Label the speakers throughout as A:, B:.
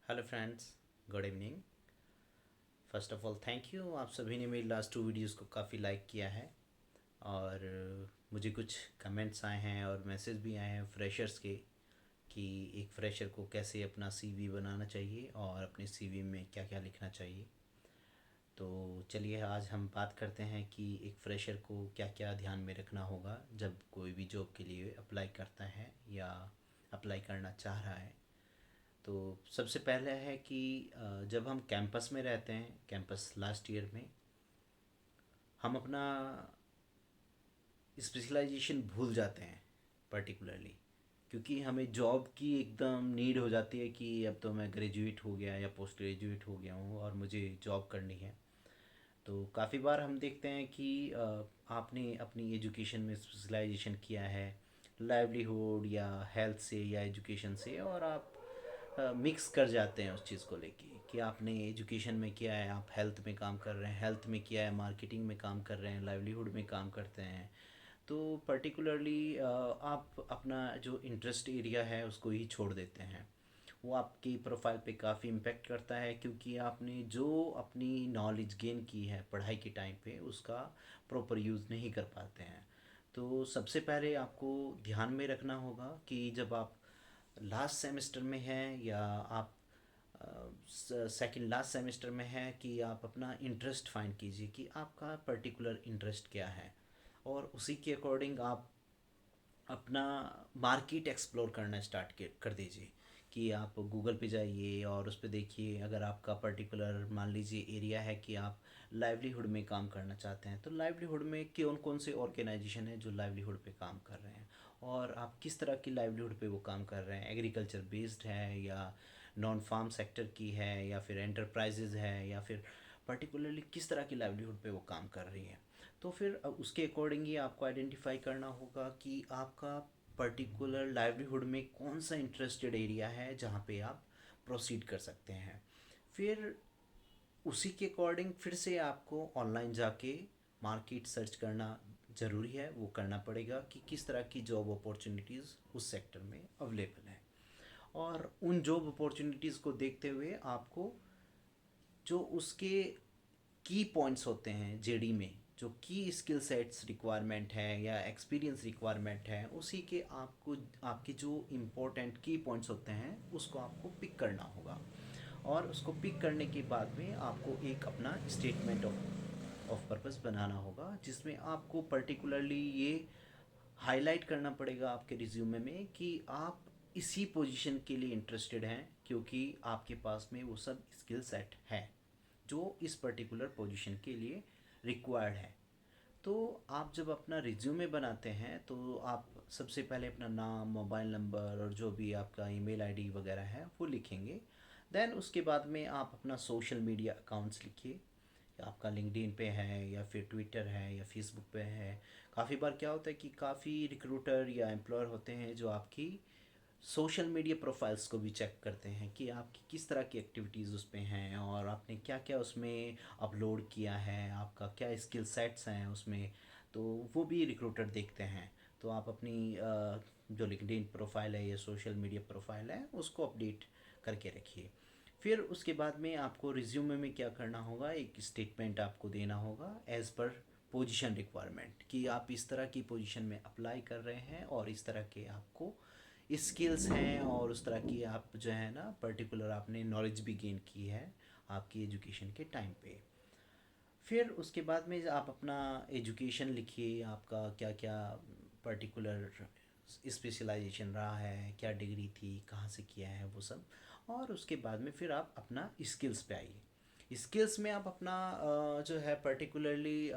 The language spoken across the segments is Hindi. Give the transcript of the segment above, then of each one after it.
A: Hello friends, good evening. First of all thank you, आप सभी ने मेरी लास्ट 2 वीडियोस को काफ़ी लाइक किया है। और मुझे कुछ कमेंट्स आए हैं और मैसेज भी आए हैं फ्रेशर्स के कि एक फ्रेशर को कैसे अपना सीवी बनाना चाहिए और अपने सीवी में क्या क्या लिखना चाहिए। तो चलिए आज हम बात करते हैं कि एक फ्रेशर को क्या क्या ध्यान में रखना होगा जब कोई भी जॉब के लिए अप्लाई करता है या अप्लाई करना चाह रहा है। तो सबसे पहले है कि जब हम कैंपस में रहते हैं, कैंपस लास्ट ईयर में, हम अपना स्पेशलाइजेशन भूल जाते हैं पर्टिकुलरली, क्योंकि हमें जॉब की एकदम नीड हो जाती है कि अब तो मैं ग्रेजुएट हो गया या पोस्ट ग्रेजुएट हो गया हूँ और मुझे जॉब करनी है। तो काफ़ी बार हम देखते हैं कि आपने अपनी एजुकेशन में स्पेशलाइजेशन किया है लाइवलीहुड या हेल्थ से या एजुकेशन से, और आप मिक्स कर जाते हैं उस चीज़ को लेके कि आपने एजुकेशन में किया है, आप हेल्थ में काम कर रहे हैं, हेल्थ में किया है, मार्केटिंग में काम कर रहे हैं, लाइवलीहुड में काम करते हैं। तो पर्टिकुलरली आप अपना जो इंटरेस्ट एरिया है उसको ही छोड़ देते हैं। वो आपकी प्रोफाइल पे काफ़ी इम्पेक्ट करता है, क्योंकि आपने जो अपनी नॉलेज गेन की है पढ़ाई के टाइम पे उसका प्रॉपर यूज़ नहीं कर पाते हैं। तो सबसे पहले आपको ध्यान में रखना होगा कि जब आप लास्ट सेमेस्टर में हैं या आप सेकंड लास्ट सेमेस्टर में हैं, कि आप अपना इंटरेस्ट फाइंड कीजिए कि आपका पर्टिकुलर इंटरेस्ट क्या है, और उसी के अकॉर्डिंग आप अपना मार्केट एक्सप्लोर करना स्टार्ट कर दीजिए। कि आप गूगल पे जाइए और उस पे देखिए, अगर आपका पर्टिकुलर मान लीजिए एरिया है कि आप लाइवलीहुड में काम करना चाहते हैं, तो लाइवलीहुड में कौन कौन से ऑर्गेनाइजेशन है जो लाइवलीहुड पे काम कर रहे हैं, और आप किस तरह की लाइवलीहुड पे वो काम कर रहे हैं, एग्रीकल्चर बेस्ड है या नॉन फार्म सेक्टर की है या फिर एंटरप्राइजेज है या फिर पर्टिकुलरली किस तरह की लाइवलीहुड पे वो काम कर रही हैं। तो फिर उसके अकॉर्डिंग ही आपको आइडेंटिफाई करना होगा कि आपका पर्टिकुलर लाइवलीहुड में कौन सा इंटरेस्टेड एरिया है जहाँ पे आप प्रोसीड कर सकते हैं। फिर उसी के अकॉर्डिंग फिर से आपको ऑनलाइन जाके मार्केट सर्च करना ज़रूरी है, वो करना पड़ेगा कि किस तरह की जॉब अपॉर्चुनिटीज़ उस सेक्टर में अवेलेबल है। और उन जॉब अपॉर्चुनिटीज़ को देखते हुए आपको जो उसके की पॉइंट्स होते हैं जेडी में, जो की स्किल सेट्स रिक्वायरमेंट है या एक्सपीरियंस रिक्वायरमेंट है, उसी के आपको आपके जो इम्पोर्टेंट की पॉइंट्स होते हैं उसको आपको पिक करना होगा। और उसको पिक करने के बाद में आपको एक अपना स्टेटमेंट ऑफ पर्पस बनाना होगा, जिसमें आपको पर्टिकुलरली ये हाईलाइट करना पड़ेगा आपके रिज्यूमे में कि आप इसी पोजीशन के लिए इंटरेस्टेड हैं, क्योंकि आपके पास में वो सब स्किल सेट है जो इस पर्टिकुलर पोजीशन के लिए रिक्वायर्ड है। तो आप जब अपना रिज्यूमे बनाते हैं तो आप सबसे पहले अपना नाम, मोबाइल नंबर और जो भी आपका ईमेल आईडी वगैरह है वो लिखेंगे। देन उसके बाद में आप अपना सोशल मीडिया अकाउंट्स लिखिए, आपका लिंक्डइन पे है या फिर ट्विटर है या फेसबुक पे है। काफ़ी बार क्या होता है कि काफ़ी रिक्रूटर या एम्प्लॉयर होते हैं जो आपकी सोशल मीडिया प्रोफाइल्स को भी चेक करते हैं कि आपकी किस तरह की एक्टिविटीज़ उस पे हैं और आपने क्या क्या उसमें अपलोड किया है, आपका क्या स्किल सेट्स हैं उसमें। तो वो भी रिक्रूटर देखते हैं। तो आप अपनी जो लिंक्डइन प्रोफाइल है या सोशल मीडिया प्रोफाइल है उसको अपडेट करके रखिए। फिर उसके बाद में आपको रिज्यूमे में क्या करना होगा, एक स्टेटमेंट आपको देना होगा एज़ पर पोजीशन रिक्वायरमेंट, कि आप इस तरह की पोजीशन में अप्लाई कर रहे हैं और इस तरह के आपको स्किल्स हैं और उस तरह की आप जो है ना पर्टिकुलर आपने नॉलेज भी गेन की है आपकी एजुकेशन के टाइम पे। फिर उसके बाद में आप अपना एजुकेशन लिखिए, आपका क्या क्या पर्टिकुलर स्पेशलाइजेशन रहा है, क्या डिग्री थी, कहाँ से किया है वो सब। और उसके बाद में फिर आप अपना स्किल्स पे आइए। स्किल्स में आप अपना जो है पर्टिकुलरली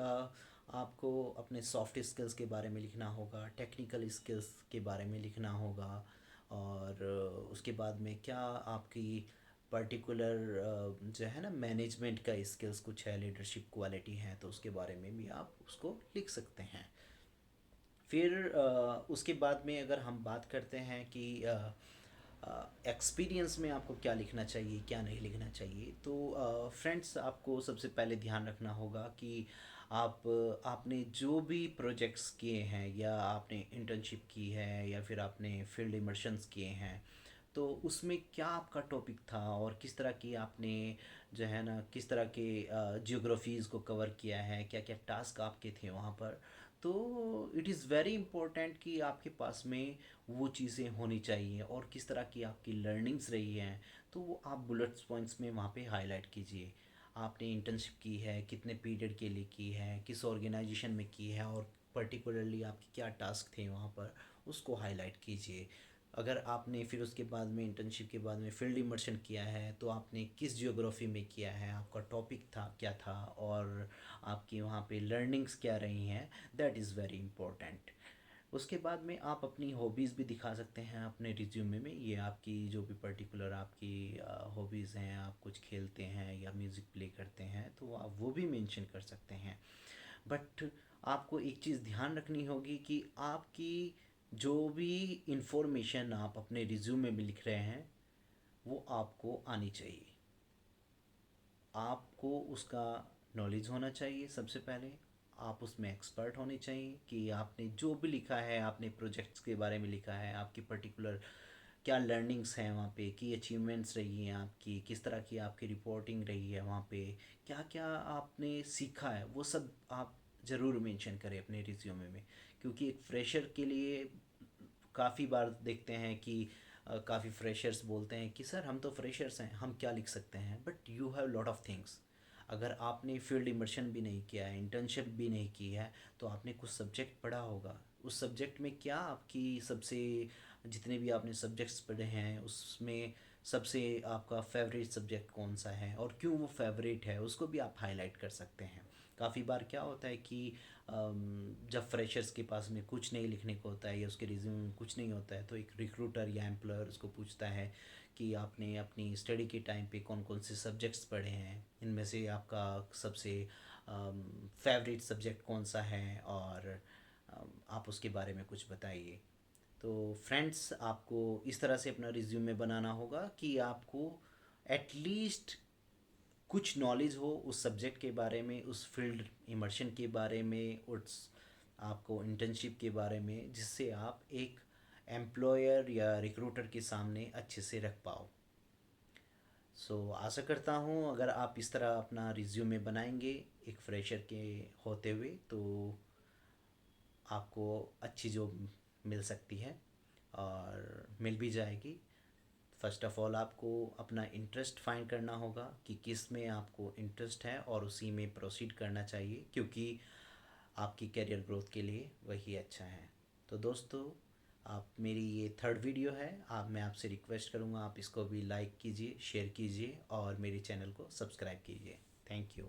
A: आपको अपने सॉफ्ट स्किल्स के बारे में लिखना होगा, टेक्निकल स्किल्स के बारे में लिखना होगा। और उसके बाद में क्या आपकी पर्टिकुलर जो है ना मैनेजमेंट का स्किल्स कुछ है, लीडरशिप क्वालिटी है, तो उसके बारे में भी आप उसको लिख सकते हैं। फिर उसके बाद में अगर हम बात करते हैं कि एक्सपीरियंस में आपको क्या लिखना चाहिए क्या नहीं लिखना चाहिए, तो फ्रेंड्स आपको सबसे पहले ध्यान रखना होगा कि आप आपने जो भी प्रोजेक्ट्स किए हैं या आपने इंटर्नशिप की है या फिर आपने फील्ड इमर्शंस किए हैं, तो उसमें क्या आपका टॉपिक था और किस तरह की आपने जो है ना किस तरह के जियोग्राफीज़ को कवर किया है, क्या क्या टास्क आपके थे वहाँ पर। तो इट इज़ वेरी इम्पोर्टेंट कि आपके पास में वो चीज़ें होनी चाहिए और किस तरह की आपकी लर्निंग्स रही हैं, तो वो आप बुलेट्स पॉइंट्स में वहाँ पे हाईलाइट कीजिए। आपने इंटर्नशिप की है, कितने पीरियड के लिए की है, किस ऑर्गेनाइजेशन में की है, और पर्टिकुलरली आपके क्या टास्क थे वहाँ पर, उसको हाईलाइट कीजिए। अगर आपने फिर उसके बाद में इंटर्नशिप के बाद में फील्ड इमर्शन किया है तो आपने किस जियोग्राफी में किया है, आपका टॉपिक था क्या था, और आपकी वहाँ पे लर्निंग्स क्या रही हैं, दैट इज़ वेरी इंपॉर्टेंट। उसके बाद में आप अपनी हॉबीज़ भी दिखा सकते हैं अपने रिज्यूमे में। ये आपकी जो भी पर्टिकुलर आपकी हॉबीज़ हैं, आप कुछ खेलते हैं या म्यूज़िक प्ले करते हैं तो आप वो भी मेंशन कर सकते हैं। बट आपको एक चीज़ ध्यान रखनी होगी कि आपकी जो भी इंफॉर्मेशन आप अपने रिज्यूमे में लिख रहे हैं वो आपको आनी चाहिए। आपको उसका नॉलेज होना चाहिए सबसे पहले। आप उसमें एक्सपर्ट होने चाहिए कि आपने जो भी लिखा है, आपने प्रोजेक्ट्स के बारे में लिखा है, आपकी पर्टिकुलर क्या लर्निंग्स हैं वहाँ पे, की अचीवमेंट्स रही हैं आपकी, किस तरह की आपकी रिपोर्टिंग रही है वहाँ पे, क्या क्या आपने सीखा है, वो सब आप ज़रूर मेंशन करें अपने रिज्यूमे में। क्योंकि एक फ्रेशर के लिए काफ़ी बार देखते हैं कि काफ़ी फ्रेशर्स बोलते हैं कि सर हम तो फ्रेशर्स हैं, हम क्या लिख सकते हैं, but you have lot of things. अगर आपने फील्ड इमर्शन भी नहीं किया है, इंटर्नशिप भी नहीं की है, तो आपने कुछ सब्जेक्ट पढ़ा होगा। उस सब्जेक्ट में क्या आपकी सबसे, जितने भी आपने सब्जेक्ट्स पढ़े हैं उसमें सबसे आपका फेवरेट सब्जेक्ट कौन सा है और क्यों वो फेवरेट है, उसको भी आप हाईलाइट कर सकते हैं। काफ़ी बार क्या होता है कि जब फ्रेशर्स के पास में कुछ नहीं लिखने को होता है या उसके रिज्यूमे में कुछ नहीं होता है तो एक रिक्रूटर या एम्प्लॉयर उसको पूछता है कि आपने अपनी स्टडी के टाइम पे कौन कौन से सब्जेक्ट्स पढ़े हैं, इनमें से आपका सबसे फेवरेट सब्जेक्ट कौन सा है, और आप उसके बारे में कुछ बताइए। तो फ्रेंड्स, आपको इस तरह से अपना रिज्यूमे बनाना होगा कि आपको एटलीस्ट कुछ नॉलेज हो उस सब्जेक्ट के बारे में, उस फील्ड इमर्शन के बारे में, उस आपको इंटर्नशिप के बारे में, जिससे आप एक एम्प्लॉयर या रिक्रूटर के सामने अच्छे से रख पाओ। आशा करता हूँ अगर आप इस तरह अपना रिज्यूमे बनाएंगे एक फ्रेशर के होते हुए तो आपको अच्छी जॉब मिल सकती है, और मिल भी जाएगी। फर्स्ट ऑफ ऑल आपको अपना इंटरेस्ट फाइंड करना होगा कि किस में आपको इंटरेस्ट है और उसी में प्रोसीड करना चाहिए, क्योंकि आपकी करियर ग्रोथ के लिए वही अच्छा है। तो दोस्तों, आप मेरी ये थर्ड वीडियो है, मैं आपसे रिक्वेस्ट करूँगा आप इसको भी लाइक कीजिए, शेयर कीजिए और मेरे चैनल को सब्सक्राइब कीजिए। Thank you.